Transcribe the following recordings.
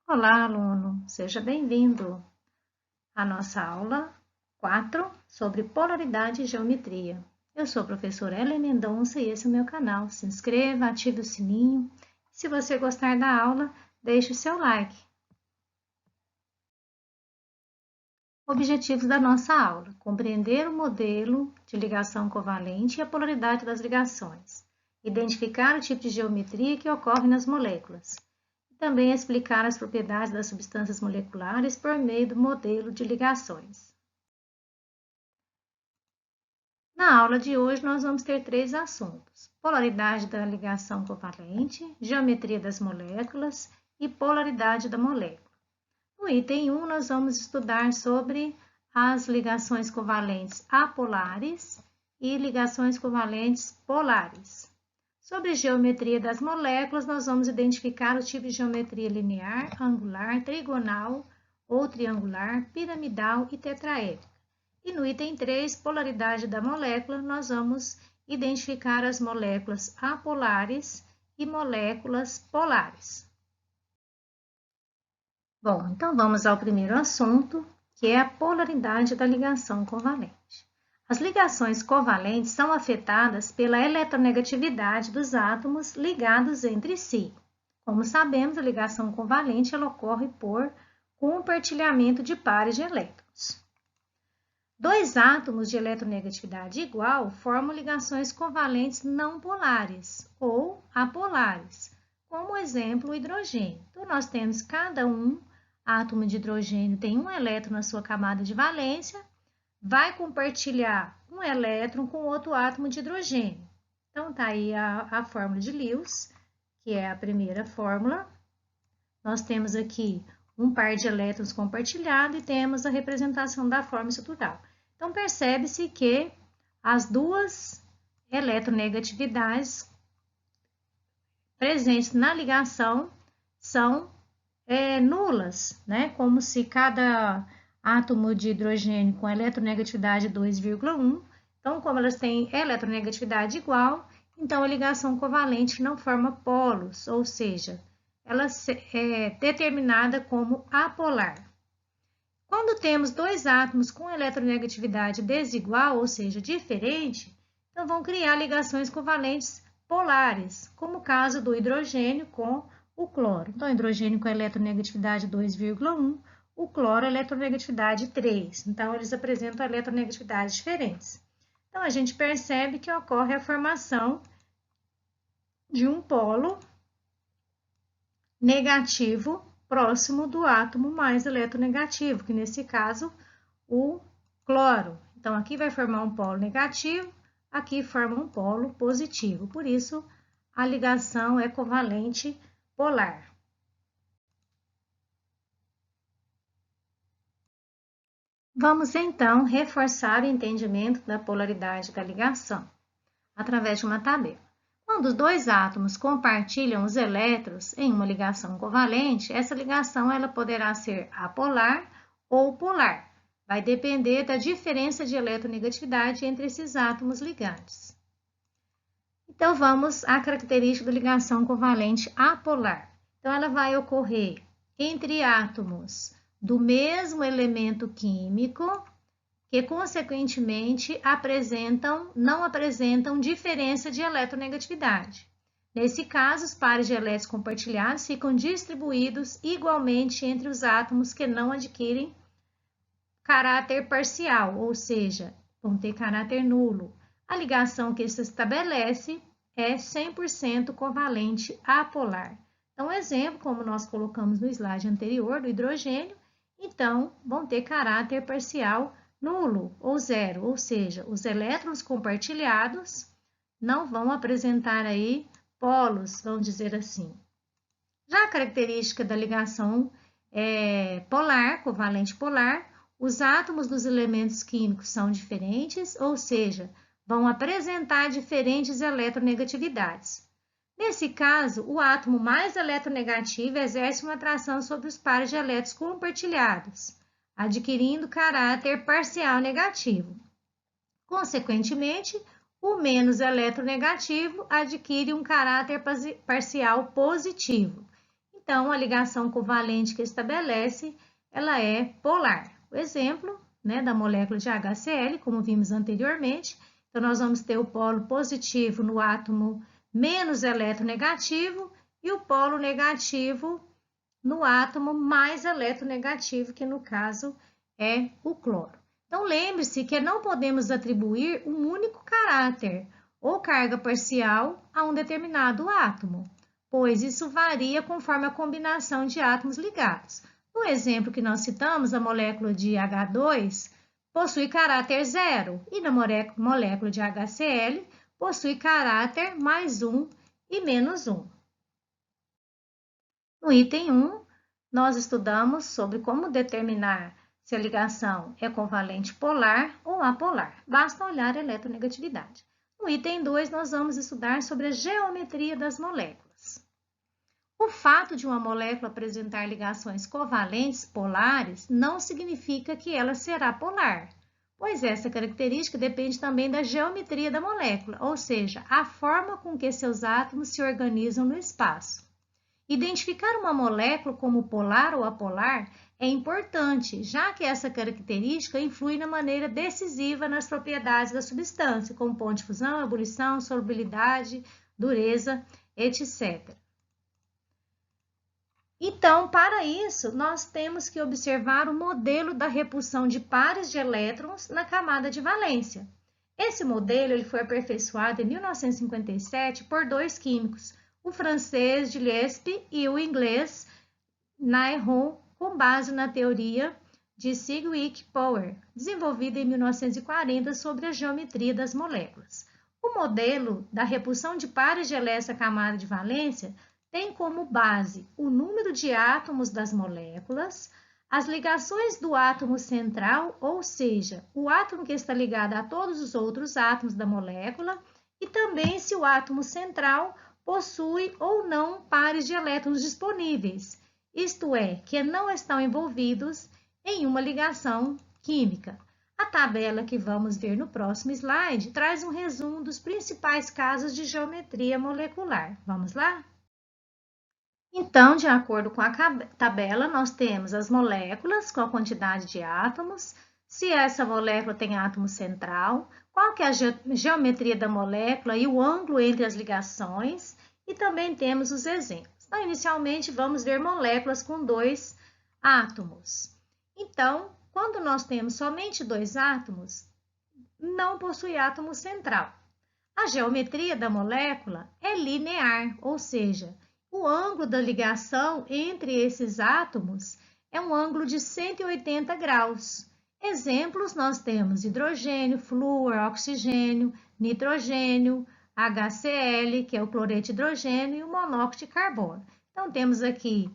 Olá, aluno, seja bem-vindo à nossa aula 4 sobre polaridade e geometria. Eu sou a professora Ellen Mendonça e esse é o meu canal. Se inscreva, ative o sininho. Se você gostar da aula, deixe o seu like. Objetivos da nossa aula: compreender o modelo de ligação covalente e a polaridade das ligações, identificar o tipo de geometria que ocorre nas moléculas, também explicar as propriedades das substâncias moleculares por meio do modelo de ligações. Na aula de hoje, nós vamos ter três assuntos: polaridade da ligação covalente, geometria das moléculas e polaridade da molécula. No item 1, nós vamos estudar sobre as ligações covalentes apolares e ligações covalentes polares. Sobre geometria das moléculas, nós vamos identificar o tipo de geometria linear, angular, trigonal ou triangular, piramidal e tetraédrica. E no item 3, polaridade da molécula, nós vamos identificar as moléculas apolares e moléculas polares. Bom, então vamos ao primeiro assunto, que é a polaridade da ligação covalente. As ligações covalentes são afetadas pela eletronegatividade dos átomos ligados entre si. Como sabemos, a ligação covalente ela ocorre por compartilhamento de pares de elétrons. Dois átomos de eletronegatividade igual formam ligações covalentes não polares ou apolares, como exemplo o hidrogênio. Então, nós temos cada átomo de hidrogênio tem um elétron na sua camada de valência, vai compartilhar um elétron com outro átomo de hidrogênio. Então, tá aí a fórmula de Lewis, que é a primeira fórmula. Nós temos aqui um par de elétrons compartilhado e temos a representação da forma estrutural. Então, percebe-se que as duas eletronegatividades presentes na ligação são nulas, né? Como se cada átomo de hidrogênio com eletronegatividade 2,1, então, como elas têm eletronegatividade igual, então a ligação covalente não forma polos, ou seja, ela é determinada como apolar. Quando temos dois átomos com eletronegatividade desigual, ou seja, diferente, então vão criar ligações covalentes polares, como o caso do hidrogênio com o cloro. Então, hidrogênio com eletronegatividade 2,1, o cloro eletronegatividade 3. Então, eles apresentam eletronegatividades diferentes. Então, a gente percebe que ocorre a formação de um polo negativo próximo do átomo mais eletronegativo, que nesse caso, o cloro. Então, aqui vai formar um polo negativo, aqui forma um polo positivo. Por isso, a ligação é covalente polar. Vamos então reforçar o entendimento da polaridade da ligação através de uma tabela. Quando os dois átomos compartilham os elétrons em uma ligação covalente, essa ligação ela poderá ser apolar ou polar. Vai depender da diferença de eletronegatividade entre esses átomos ligantes. Então, vamos à característica da ligação covalente apolar. Então, ela vai ocorrer entre átomos do mesmo elemento químico, que, consequentemente, não apresentam diferença de eletronegatividade. Nesse caso, os pares de elétrons compartilhados ficam distribuídos igualmente entre os átomos que não adquirem caráter parcial, ou seja, vão ter caráter nulo. A ligação que se estabelece é 100% covalente apolar. Então, exemplo, como nós colocamos no slide anterior, do hidrogênio, então, vão ter caráter parcial nulo ou zero, ou seja, os elétrons compartilhados não vão apresentar aí polos, vamos dizer assim. Já a característica da ligação polar, covalente polar, os átomos dos elementos químicos são diferentes, ou seja, vão apresentar diferentes eletronegatividades. Nesse caso, o átomo mais eletronegativo exerce uma atração sobre os pares de elétrons compartilhados, adquirindo caráter parcial negativo. Consequentemente, o menos eletronegativo adquire um caráter parcial positivo. Então, a ligação covalente que estabelece, ela é polar. O exemplo, né, da molécula de HCl, como vimos anteriormente, então nós vamos ter o polo positivo no átomo menos eletronegativo e o polo negativo no átomo mais eletronegativo, que no caso é o cloro. Então, lembre-se que não podemos atribuir um único caráter ou carga parcial a um determinado átomo, pois isso varia conforme a combinação de átomos ligados. No exemplo que nós citamos, a molécula de H2 possui caráter zero e na molécula de HCl possui caráter mais 1 e menos 1. No item 1, nós estudamos sobre como determinar se a ligação é covalente polar ou apolar. Basta olhar a eletronegatividade. No item 2, nós vamos estudar sobre a geometria das moléculas. O fato de uma molécula apresentar ligações covalentes polares não significa que ela será polar, pois essa característica depende também da geometria da molécula, ou seja, a forma com que seus átomos se organizam no espaço. Identificar uma molécula como polar ou apolar é importante, já que essa característica influi na maneira decisiva nas propriedades da substância, como ponto de fusão, ebulição, solubilidade, dureza, etc. Então, para isso, nós temos que observar o modelo da repulsão de pares de elétrons na camada de valência. Esse modelo ele foi aperfeiçoado em 1957 por dois químicos, o francês Gillespie e o inglês Nairon, com base na teoria de Sedgwick-Power, desenvolvida em 1940 sobre a geometria das moléculas. O modelo da repulsão de pares de elétrons na camada de valência tem como base o número de átomos das moléculas, as ligações do átomo central, ou seja, o átomo que está ligado a todos os outros átomos da molécula, e também se o átomo central possui ou não pares de elétrons disponíveis, isto é, que não estão envolvidos em uma ligação química. A tabela que vamos ver no próximo slide traz um resumo dos principais casos de geometria molecular. Vamos lá? Então, de acordo com a tabela, nós temos as moléculas com a quantidade de átomos, se essa molécula tem átomo central, qual que é a geometria da molécula e o ângulo entre as ligações, e também temos os exemplos. Então, inicialmente, vamos ver moléculas com dois átomos. Então, quando nós temos somente dois átomos, não possui átomo central. A geometria da molécula é linear, ou seja, o ângulo da ligação entre esses átomos é um ângulo de 180 graus. Exemplos, nós temos hidrogênio, flúor, oxigênio, nitrogênio, HCl, que é o cloreto de hidrogênio, e o monóxido de carbono. Então, temos aqui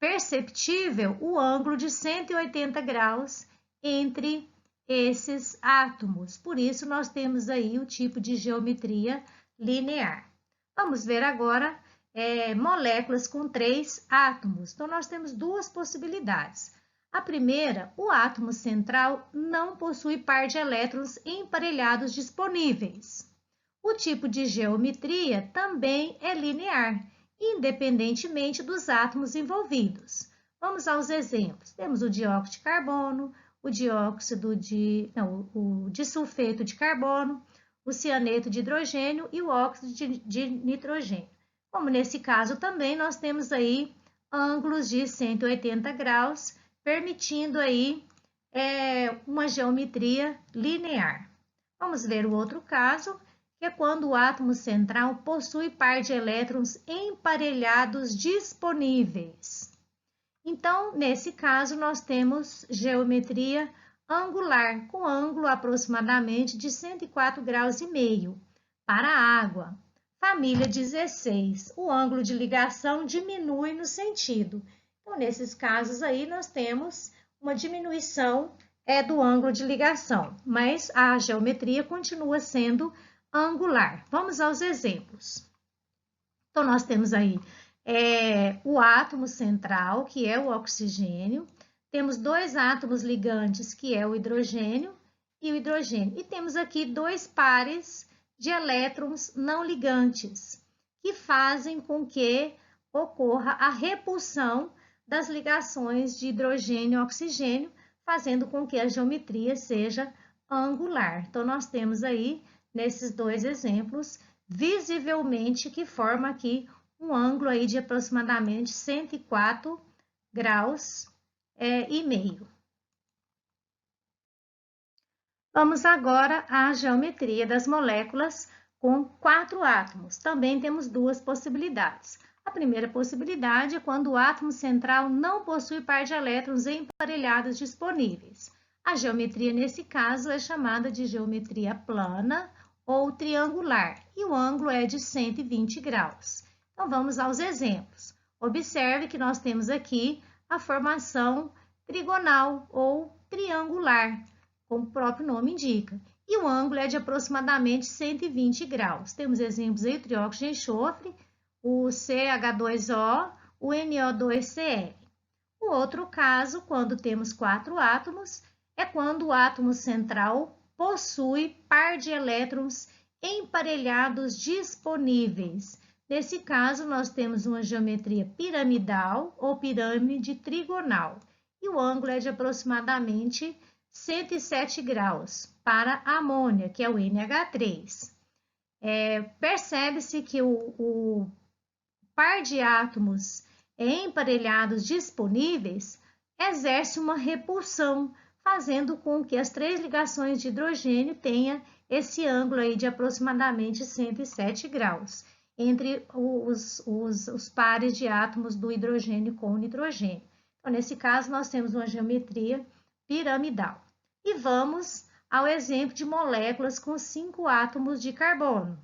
perceptível o ângulo de 180 graus entre esses átomos. Por isso, nós temos aí o tipo de geometria linear. Vamos ver agora moléculas com 3 átomos. Então, nós temos duas possibilidades. A primeira, o átomo central não possui par de elétrons emparelhados disponíveis. O tipo de geometria também é linear, independentemente dos átomos envolvidos. Vamos aos exemplos. Temos o dióxido de carbono, o disulfeto de carbono, o cianeto de hidrogênio e o óxido de nitrogênio. Como nesse caso também, nós temos aí ângulos de 180 graus, permitindo aí uma geometria linear. Vamos ver o outro caso, que é quando o átomo central possui par de elétrons emparelhados disponíveis. Então, nesse caso, nós temos geometria angular, com ângulo aproximadamente de 104,5 graus. Para a água, família 16, o ângulo de ligação diminui no sentido. Então, nesses casos aí, nós temos uma diminuição do ângulo de ligação, mas a geometria continua sendo angular. Vamos aos exemplos. Então, nós temos aí o átomo central, que é o oxigênio. Temos dois átomos ligantes, que é o hidrogênio e o hidrogênio. E temos aqui dois pares de elétrons não ligantes, que fazem com que ocorra a repulsão das ligações de hidrogênio e oxigênio, fazendo com que a geometria seja angular. Então, nós temos aí, nesses dois exemplos, visivelmente que forma aqui um ângulo aí de aproximadamente 104 graus e meio. Vamos agora à geometria das moléculas com 4 átomos. Também temos duas possibilidades. A primeira possibilidade é quando o átomo central não possui par de elétrons emparelhados disponíveis. A geometria, nesse caso, é chamada de geometria plana ou triangular, e o ângulo é de 120 graus. Então, vamos aos exemplos. Observe que nós temos aqui a formação trigonal ou triangular, como o próprio nome indica. E o ângulo é de aproximadamente 120 graus. Temos exemplos aí, o trióxido de enxofre, o CH2O, o NO2Cl. O outro caso, quando temos 4 átomos, é quando o átomo central possui par de elétrons emparelhados disponíveis. Nesse caso, nós temos uma geometria piramidal ou pirâmide trigonal. E o ângulo é de aproximadamente 107 graus para a amônia, que é o NH3. Percebe-se que o par de átomos emparelhados disponíveis exerce uma repulsão, fazendo com que as 3 ligações de hidrogênio tenham esse ângulo aí de aproximadamente 107 graus entre os pares de átomos do hidrogênio com o nitrogênio. Então, nesse caso, nós temos uma geometria piramidal. E vamos ao exemplo de moléculas com 5 átomos de carbono.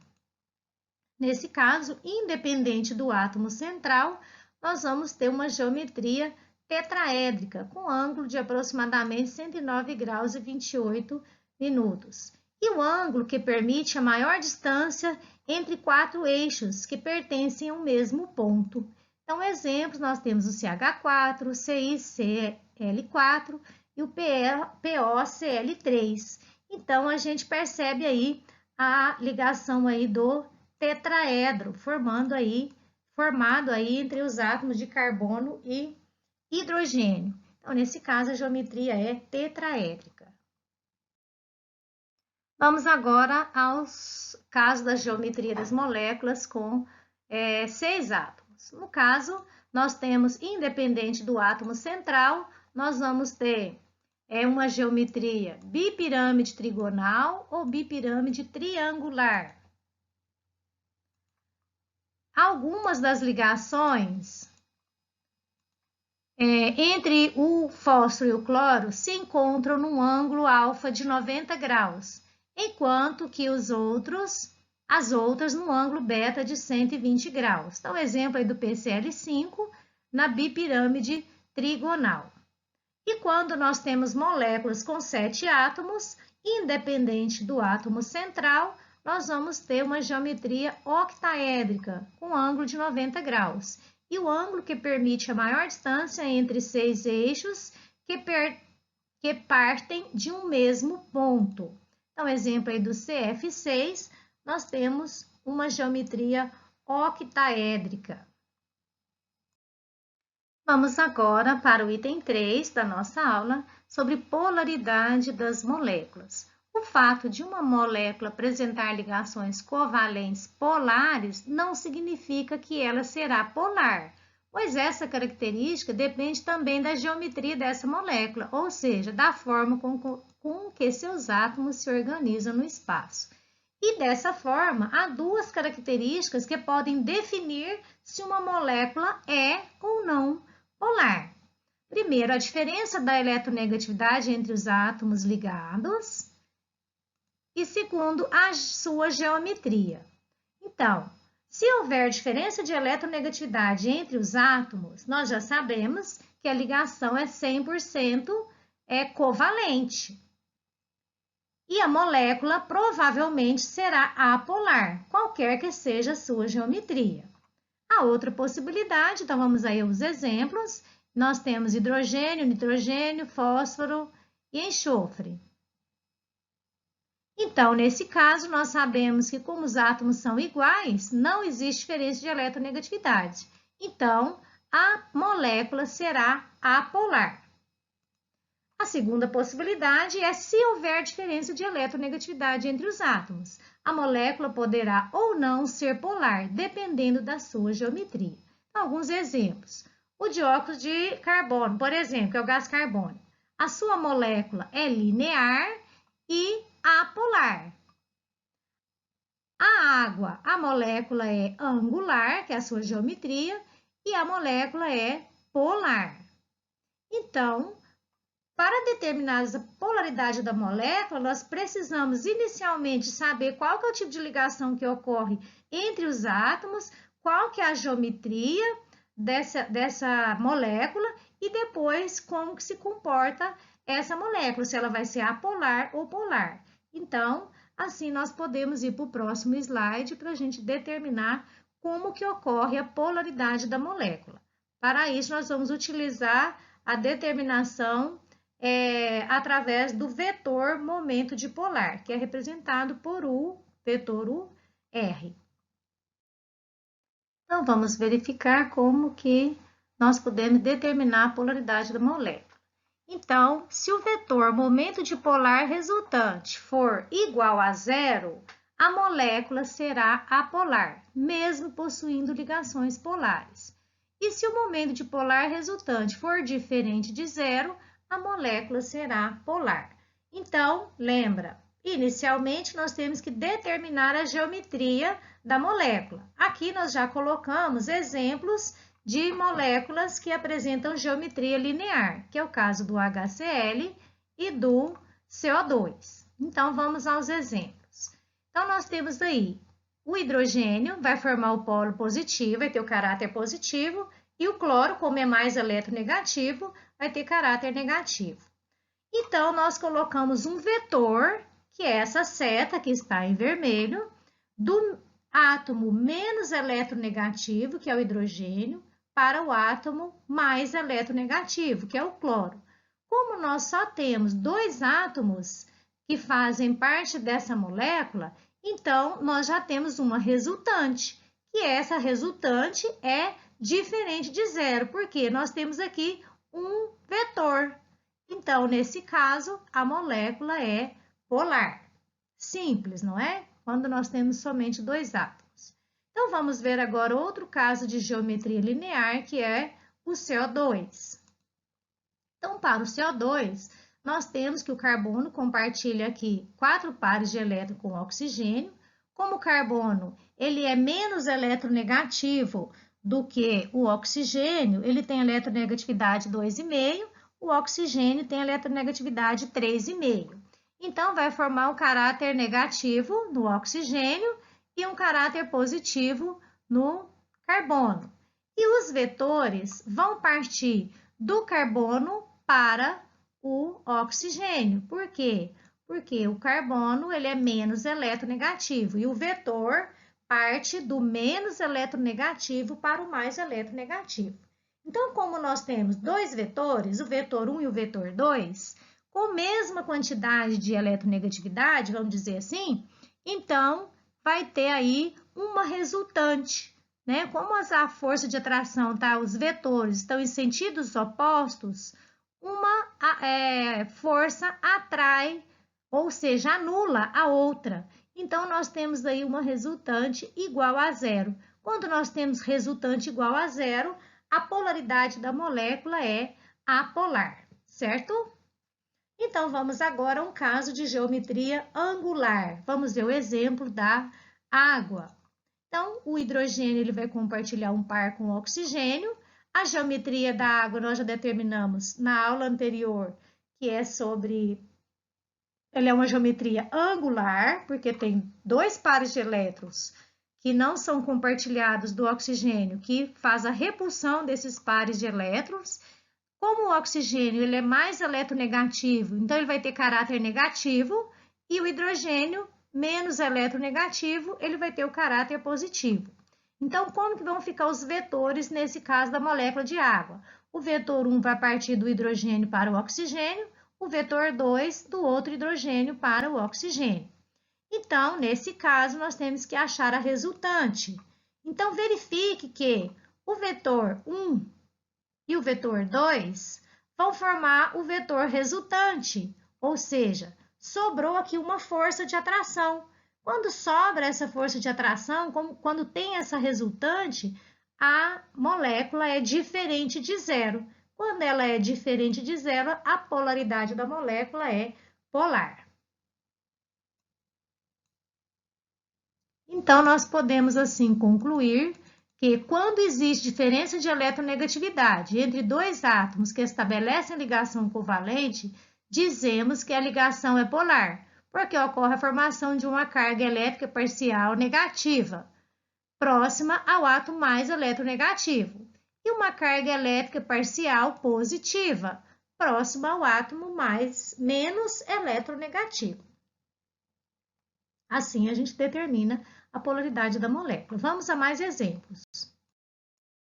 Nesse caso, independente do átomo central, nós vamos ter uma geometria tetraédrica, com ângulo de aproximadamente 109 graus e 28 minutos. E o ângulo que permite a maior distância entre 4 eixos que pertencem ao mesmo ponto. Então, exemplos, nós temos o CH4, o CiCl4 e o POCl3. Então, a gente percebe aí a ligação aí do tetraedro, formado aí entre os átomos de carbono e hidrogênio. Então, nesse caso, a geometria é tetraédrica. Vamos agora aos casos da geometria das moléculas com 6 átomos. No caso, nós temos, independente do átomo central, nós vamos ter uma geometria bipirâmide trigonal ou bipirâmide triangular. Algumas das ligações entre o fósforo e o cloro se encontram num ângulo alfa de 90 graus, enquanto que as outras no ângulo beta de 120 graus. Então, exemplo aí do PCl5 na bipirâmide trigonal. E quando nós temos moléculas com 7 átomos, independente do átomo central, nós vamos ter uma geometria octaédrica, com ângulo de 90 graus. E o ângulo que permite a maior distância entre 6 eixos que partem de um mesmo ponto. Então, exemplo aí do CF6, nós temos uma geometria octaédrica. Vamos agora para o item 3 da nossa aula sobre polaridade das moléculas. O fato de uma molécula apresentar ligações covalentes polares não significa que ela será polar, pois essa característica depende também da geometria dessa molécula, ou seja, da forma com que seus átomos se organizam no espaço. E dessa forma, há duas características que podem definir se uma molécula é ou não polar. Primeiro, a diferença da eletronegatividade entre os átomos ligados. E segundo, a sua geometria. Então, se houver diferença de eletronegatividade entre os átomos, nós já sabemos que a ligação é 100% covalente. E a molécula provavelmente será apolar, qualquer que seja a sua geometria. A outra possibilidade, então vamos aí aos exemplos, nós temos hidrogênio, nitrogênio, fósforo e enxofre. Então, nesse caso, nós sabemos que como os átomos são iguais, não existe diferença de eletronegatividade. Então, a molécula será apolar. A segunda possibilidade é se houver diferença de eletronegatividade entre os átomos. A molécula poderá ou não ser polar, dependendo da sua geometria. Alguns exemplos. O dióxido de carbono, por exemplo, que é o gás carbônico. A sua molécula é linear e apolar. A água, a molécula é angular, que é a sua geometria, e a molécula é polar. Então, para determinar a polaridade da molécula, nós precisamos inicialmente saber qual que é o tipo de ligação que ocorre entre os átomos, qual que é a geometria dessa molécula e depois como que se comporta essa molécula, se ela vai ser apolar ou polar. Então, assim nós podemos ir para o próximo slide para a gente determinar como que ocorre a polaridade da molécula. Para isso, nós vamos utilizar a determinação através do vetor momento dipolar, que é representado por U, vetor UR. Então, vamos verificar como que nós podemos determinar a polaridade da molécula. Então, se o vetor momento dipolar resultante for igual a zero, a molécula será apolar, mesmo possuindo ligações polares. E se o momento dipolar resultante for diferente de zero, a molécula será polar. Então, lembra, inicialmente nós temos que determinar a geometria da molécula. Aqui nós já colocamos exemplos de moléculas que apresentam geometria linear, que é o caso do HCl e do CO2. Então, vamos aos exemplos. Então, nós temos aí o hidrogênio, vai formar o polo positivo, vai ter o caráter positivo, e o cloro, como é mais eletronegativo, vai ter caráter negativo. Então, nós colocamos um vetor, que é essa seta que está em vermelho, do átomo menos eletronegativo, que é o hidrogênio, para o átomo mais eletronegativo, que é o cloro. Como nós só temos dois átomos que fazem parte dessa molécula, então nós já temos uma resultante, que essa resultante é diferente de zero, porque nós temos aqui um vetor. Então, nesse caso, a molécula é polar. Simples, não é? Quando nós temos somente dois átomos. Então, vamos ver agora outro caso de geometria linear, que é o CO2. Então, para o CO2, nós temos que o carbono compartilha aqui 4 pares de elétron com o oxigênio. Como o carbono ele é menos eletronegativo do que o oxigênio, ele tem eletronegatividade 2,5, o oxigênio tem eletronegatividade 3,5. Então, vai formar um caráter negativo no oxigênio e um caráter positivo no carbono. E os vetores vão partir do carbono para o oxigênio. Por quê? Porque o carbono ele é menos eletronegativo e o vetor parte do menos eletronegativo para o mais eletronegativo. Então, como nós temos dois vetores, o vetor 1 e o vetor 2, com a mesma quantidade de eletronegatividade, vamos dizer assim, então vai ter aí uma resultante, né? Como a força de atração, tá? Os vetores estão em sentidos opostos, uma força atrai, ou seja, anula a outra. Então, nós temos aí uma resultante igual a zero. Quando nós temos resultante igual a zero, a polaridade da molécula é apolar, certo? Então, vamos agora a um caso de geometria angular. Vamos ver o exemplo da água. Então, o hidrogênio ele vai compartilhar um par com o oxigênio. A geometria da água nós já determinamos na aula anterior, que é sobre... Ela é uma geometria angular, porque tem dois pares de elétrons que não são compartilhados do oxigênio, que faz a repulsão desses pares de elétrons. Como o oxigênio ele é mais eletronegativo, então ele vai ter caráter negativo, e o hidrogênio menos eletronegativo, ele vai ter o caráter positivo. Então, como que vão ficar os vetores nesse caso da molécula de água? O vetor 1 vai partir do hidrogênio para o oxigênio, o vetor 2 do outro hidrogênio para o oxigênio. Então, nesse caso, nós temos que achar a resultante. Então, verifique que o vetor 1 e o vetor 2 vão formar o vetor resultante, ou seja, sobrou aqui uma força de atração. Quando sobra essa força de atração, quando tem essa resultante, a molécula é diferente de zero. Quando ela é diferente de zero, a polaridade da molécula é polar. Então, nós podemos assim concluir que quando existe diferença de eletronegatividade entre dois átomos que estabelecem ligação covalente, dizemos que a ligação é polar, porque ocorre a formação de uma carga elétrica parcial negativa, próxima ao átomo mais eletronegativo, e uma carga elétrica parcial positiva, próxima ao átomo menos eletronegativo. Assim, a gente determina a polaridade da molécula. Vamos a mais exemplos.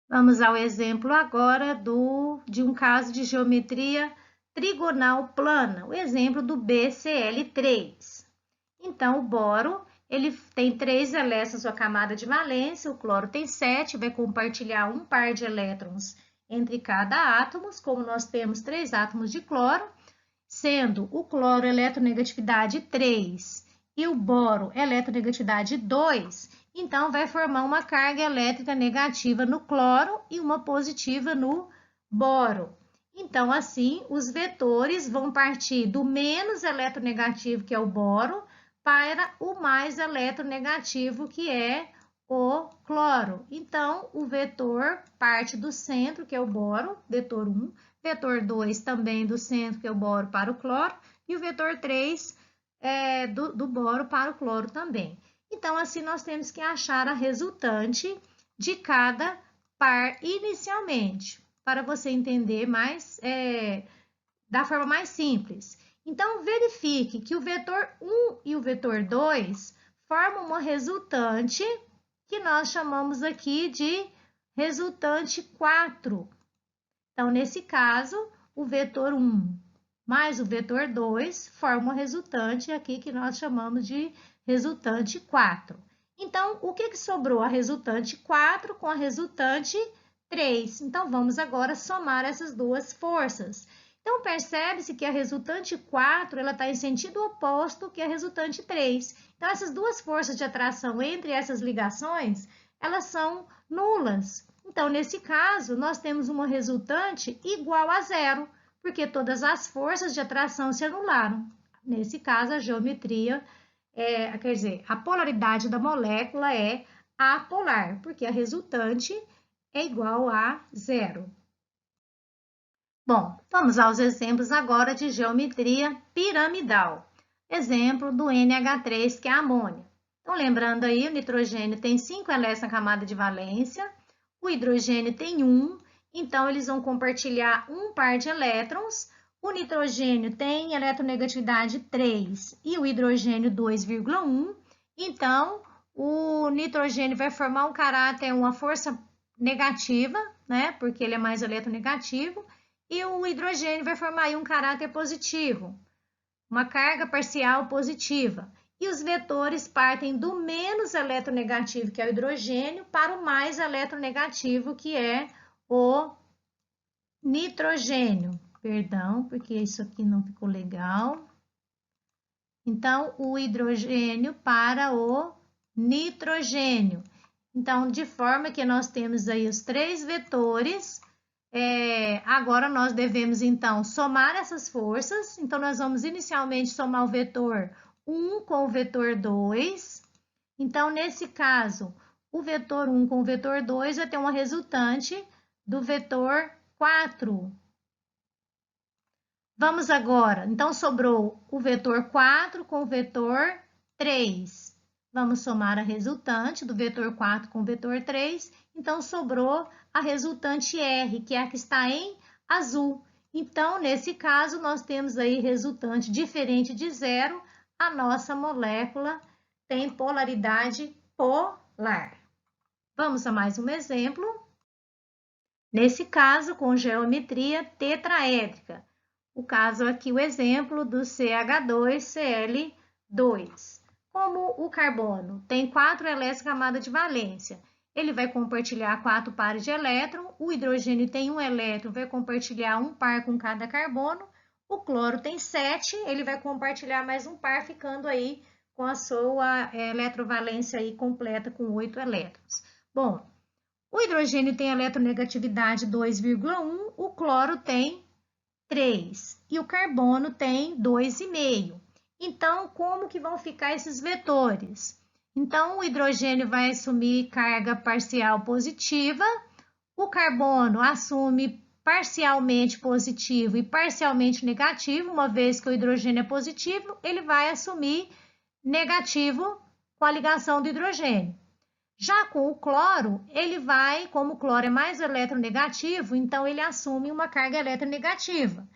Vamos ao exemplo agora de um caso de geometria trigonal plana, o exemplo do BCl3. Então, o boro, ele tem 3 elétrons na sua camada de valência, o cloro tem 7, vai compartilhar um par de elétrons entre cada átomo, como nós temos 3 átomos de cloro, sendo o cloro eletronegatividade 3 e o boro eletronegatividade 2, então vai formar uma carga elétrica negativa no cloro e uma positiva no boro. Então, assim, os vetores vão partir do menos eletronegativo, que é o boro, para o mais eletronegativo, que é o cloro. Então, o vetor parte do centro, que é o boro, vetor 1, vetor 2 também do centro, que é o boro, para o cloro, e o vetor 3 do boro para o cloro também. Então, assim, nós temos que achar a resultante de cada par inicialmente, para você entender mais, da forma mais simples. Então, verifique que o vetor 1 e o vetor 2 formam uma resultante que nós chamamos aqui de resultante 4. Então, nesse caso, o vetor 1 mais o vetor 2 forma uma resultante aqui que nós chamamos de resultante 4. Então, o que sobrou? A resultante 4 com a resultante 3. Então, vamos agora somar essas duas forças. Então, percebe-se que a resultante 4 ela está em sentido oposto que a resultante 3. Então, essas duas forças de atração entre essas ligações, elas são nulas. Então, nesse caso, nós temos uma resultante igual a zero, porque todas as forças de atração se anularam. Nesse caso, a geometria, quer dizer, a polaridade da molécula é apolar, porque a resultante é igual a zero. Bom, vamos aos exemplos agora de geometria piramidal. Exemplo do NH3, que é a amônia. Então, lembrando aí, o nitrogênio tem 5 elétrons na camada de valência, o hidrogênio tem 1, então eles vão compartilhar um par de elétrons. O nitrogênio tem eletronegatividade 3 e o hidrogênio 2,1. Então, o nitrogênio vai formar um caráter, uma força negativa, né? Porque ele é mais eletronegativo. E o hidrogênio vai formar aí um caráter positivo, uma carga parcial positiva. E os vetores partem do menos eletronegativo, que é o hidrogênio, para o mais eletronegativo, que é o nitrogênio. Perdão, porque isso aqui não ficou legal. Então, o hidrogênio para o nitrogênio. Então, de forma que nós temos aí os 3 vetores. Agora, nós devemos, então, somar essas forças. Então, nós vamos inicialmente somar o vetor 1 com o vetor 2. Então, nesse caso, o vetor 1 com o vetor 2 vai ter uma resultante do vetor 4. Vamos agora, então, sobrou o vetor 4 com o vetor 3. Vamos somar a resultante do vetor 4 com o vetor 3. Então, sobrou a resultante R, que é a que está em azul. Então, nesse caso, nós temos aí resultante diferente de zero. A nossa molécula tem polaridade polar. Vamos a mais um exemplo. Nesse caso, com geometria tetraédrica. O caso aqui, o exemplo do CH2Cl2. Como o carbono tem 4 elétrons na camada de valência ele vai compartilhar 4 pares de elétron, o hidrogênio tem um elétron, vai compartilhar um par com cada carbono, o cloro tem 7, ele vai compartilhar mais um par, ficando aí com a sua eletrovalência aí completa com 8 elétrons. Bom, o hidrogênio tem eletronegatividade 2,1, o cloro tem 3 e o carbono tem 2,5. Então, como que vão ficar esses vetores? Então, o hidrogênio vai assumir carga parcial positiva, o carbono assume parcialmente positivo e parcialmente negativo, uma vez que o hidrogênio é positivo, ele vai assumir negativo com a ligação do hidrogênio. Já com o cloro, ele vai, como o cloro é mais eletronegativo, então ele assume uma carga eletronegativa.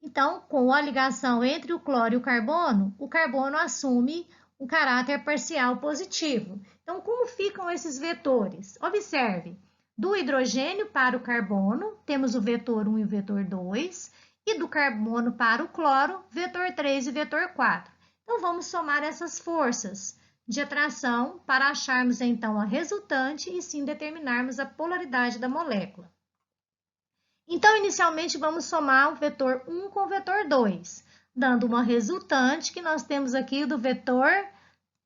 Então, com a ligação entre o cloro e o carbono assume um caráter parcial positivo. Então, como ficam esses vetores? Observe, do hidrogênio para o carbono, temos o vetor 1 e o vetor 2, e do carbono para o cloro, vetor 3 e vetor 4. Então, vamos somar essas forças de atração para acharmos, então, a resultante e sim determinarmos a polaridade da molécula. Então, inicialmente, vamos somar o vetor 1 com o vetor 2, dando uma resultante que nós temos aqui do vetor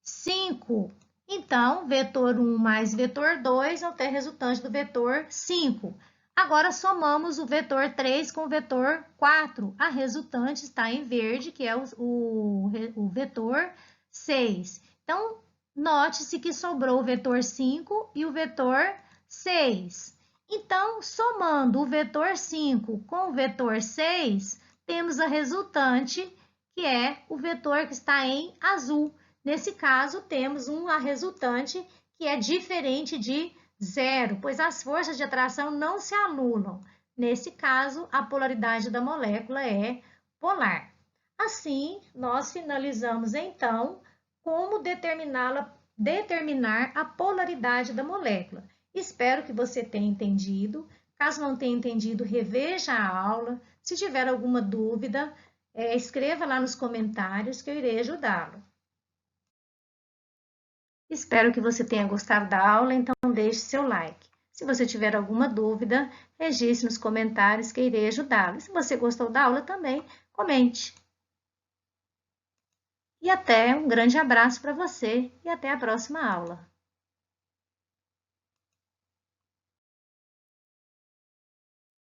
5. Então, vetor 1 mais vetor 2 vão ter resultante do vetor 5. Agora, somamos o vetor 3 com o vetor 4. A resultante está em verde, que é o vetor 6. Então, note-se que sobrou o vetor 5 e o vetor 6. Então, somando o vetor 5 com o vetor 6, temos a resultante, que é o vetor que está em azul. Nesse caso, temos uma resultante que é diferente de zero, pois as forças de atração não se anulam. Nesse caso, a polaridade da molécula é polar. Assim, nós finalizamos, então, como determinar a polaridade da molécula. Espero que você tenha entendido. Caso não tenha entendido, reveja a aula. Se tiver alguma dúvida, escreva lá nos comentários que eu irei ajudá-lo. Espero que você tenha gostado da aula, então deixe seu like. Se você tiver alguma dúvida, registre nos comentários que eu irei ajudá-lo. Se você gostou da aula também, comente. E até um grande abraço para você e até a próxima aula.